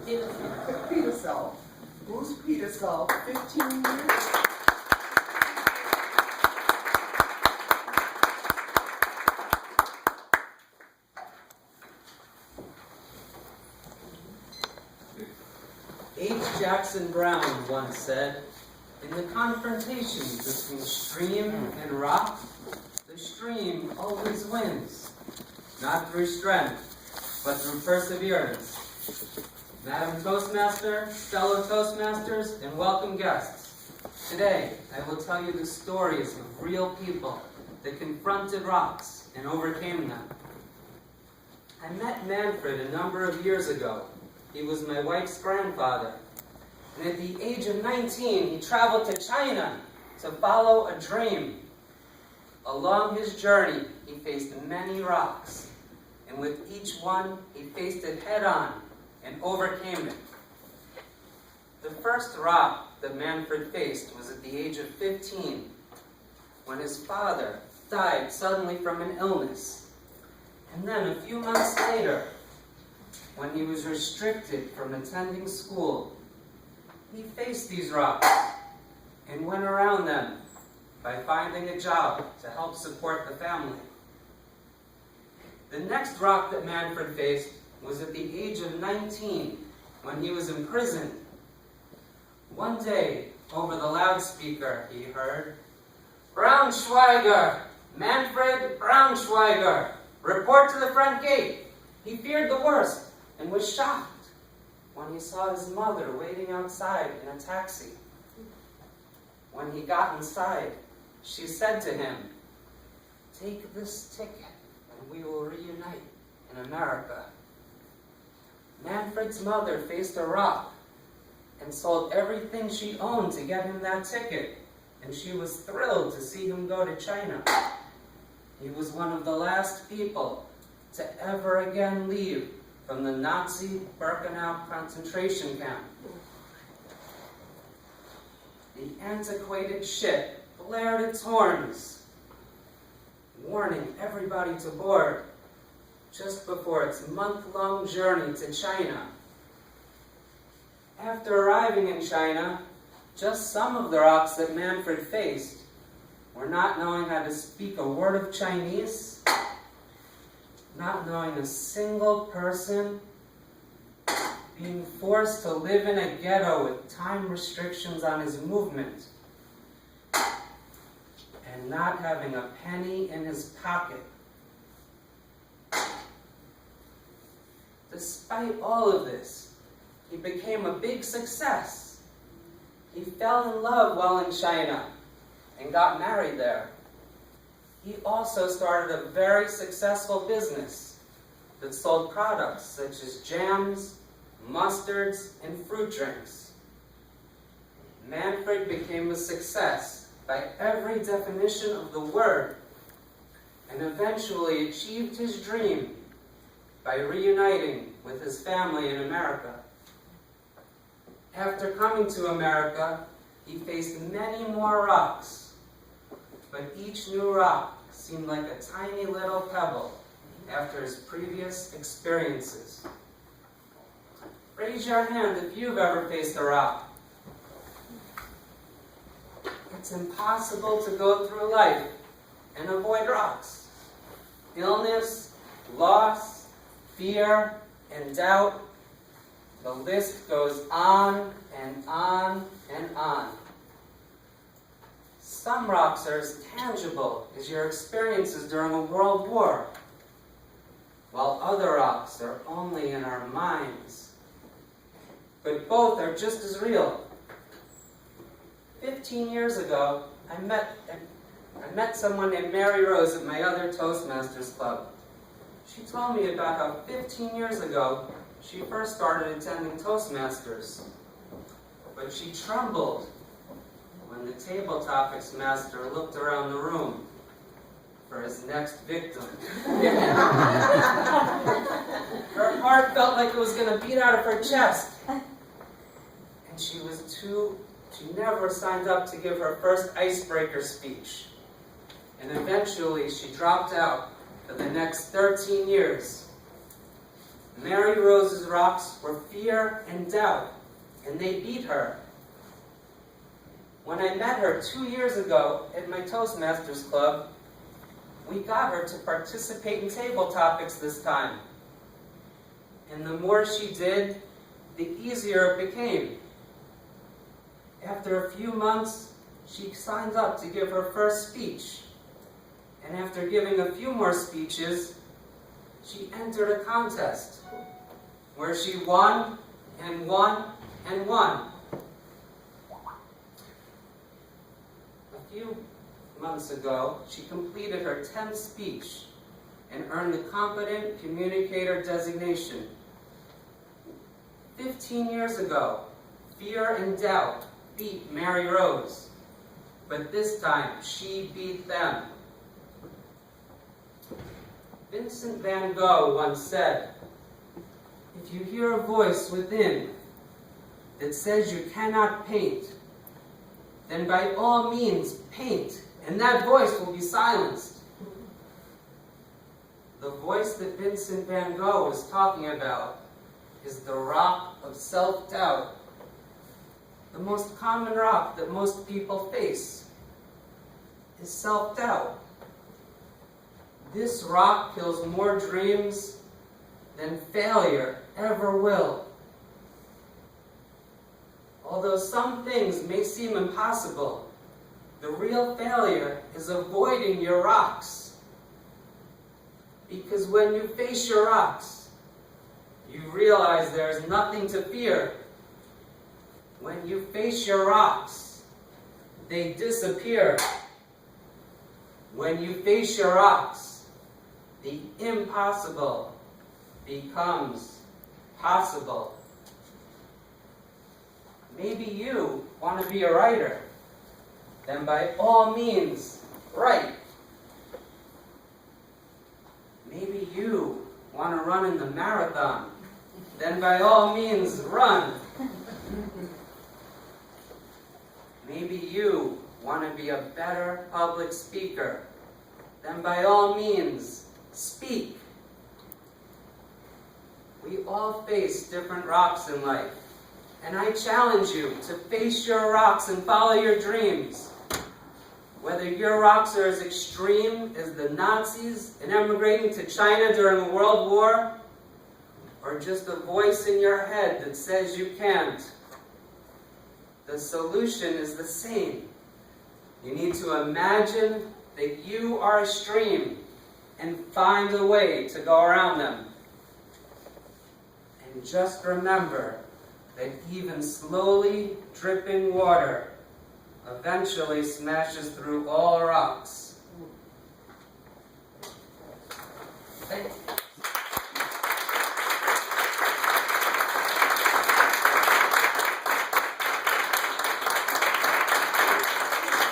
Petersell. Bruce Petersell, 15 years. H. Jackson Brown once said, "In the confrontation between stream and rock, the stream always wins, not through strength, but through perseverance." Madam Toastmaster, fellow Toastmasters, and welcome guests, today I will tell you the stories of real people that confronted rocks and overcame them. I met Manfred a number of years ago. He was my wife's grandfather. And at the age of 19, he traveled to China to follow a dream. Along his journey, he faced many rocks. And with each one, he faced it head-on and overcame it. The first rock that Manfred faced was at the age of 15, when his father died suddenly from an illness. And then a few months later, when he was restricted from attending school, he faced these rocks and went around them by finding a job to help support the family. The next rock that Manfred faced was at the age of 19, when he was imprisoned. One day, over the loudspeaker, he heard, "Braunschweiger! Manfred Braunschweiger! Report to the front gate!" He feared the worst and was shocked when he saw his mother waiting outside in a taxi. When he got inside, she said to him, "Take this ticket and we will reunite in America." Manfred's mother faced a rock and sold everything she owned to get him that ticket, and she was thrilled to see him go to China. He was one of the last people to ever again leave from the Nazi Birkenau concentration camp. The antiquated ship blared its horns, warning everybody to board just before its month-long journey to China. After arriving in China, just some of the rocks that Manfred faced were not knowing how to speak a word of Chinese, not knowing a single person, being forced to live in a ghetto with time restrictions on his movement, and not having a penny in his pocket. Despite all of this, he became a big success. He fell in love while in China and got married there. He also started a very successful business that sold products such as jams, mustards, and fruit drinks. Manfred became a success by every definition of the word, and eventually achieved his dream by reuniting with his family in America. After coming to America, he faced many more rocks, but each new rock seemed like a tiny little pebble after his previous experiences. Raise your hand if you've ever faced a rock. It's impossible to go through life and avoid rocks. Illness, loss, fear, and doubt. The list goes on and on and on. Some rocks are as tangible as your experiences during a world war, while other rocks are only in our minds. But both are just as real. 15 years ago, I met someone named Mary Rose at my other Toastmasters club. She told me about how 15 years ago, she first started attending Toastmasters. But she trembled when the table topics master looked around the room for his next victim. Her heart felt like it was going to beat out of her chest. And she never signed up to give her first icebreaker speech. And eventually she dropped out for the next 13 years. Mary Rose's rocks were fear and doubt, and they beat her. When I met her 2 years ago at my Toastmasters Club, we got her to participate in table topics this time. And the more she did, the easier it became. After a few months, she signed up to give her first speech. And after giving a few more speeches, she entered a contest where she won and won and won. A few months ago, she completed her 10th speech and earned the Competent Communicator designation. 15 years ago, fear and doubt beat Mary Rose, but this time she beat them. Vincent van Gogh once said, "If you hear a voice within that says you cannot paint, then by all means paint, and that voice will be silenced." The voice that Vincent van Gogh was talking about is the rock of self-doubt, the most common rock that most people face is self-doubt. This rock kills more dreams than failure ever will. Although some things may seem impossible, the real failure is avoiding your rocks. Because when you face your rocks, you realize there is nothing to fear. When you face your rocks, they disappear. When you face your rocks, the impossible becomes possible. Maybe you want to be a writer. Then by all means, write. Maybe you want to run in the marathon. Then by all means, run. Maybe you want to be a better public speaker. Then by all means, speak. We all face different rocks in life. And I challenge you to face your rocks and follow your dreams. Whether your rocks are as extreme as the Nazis in emigrating to China during a world war, or just a voice in your head that says you can't, the solution is the same. You need to imagine that you are a stream and find a way to go around them. And just remember that even slowly dripping water eventually smashes through all rocks.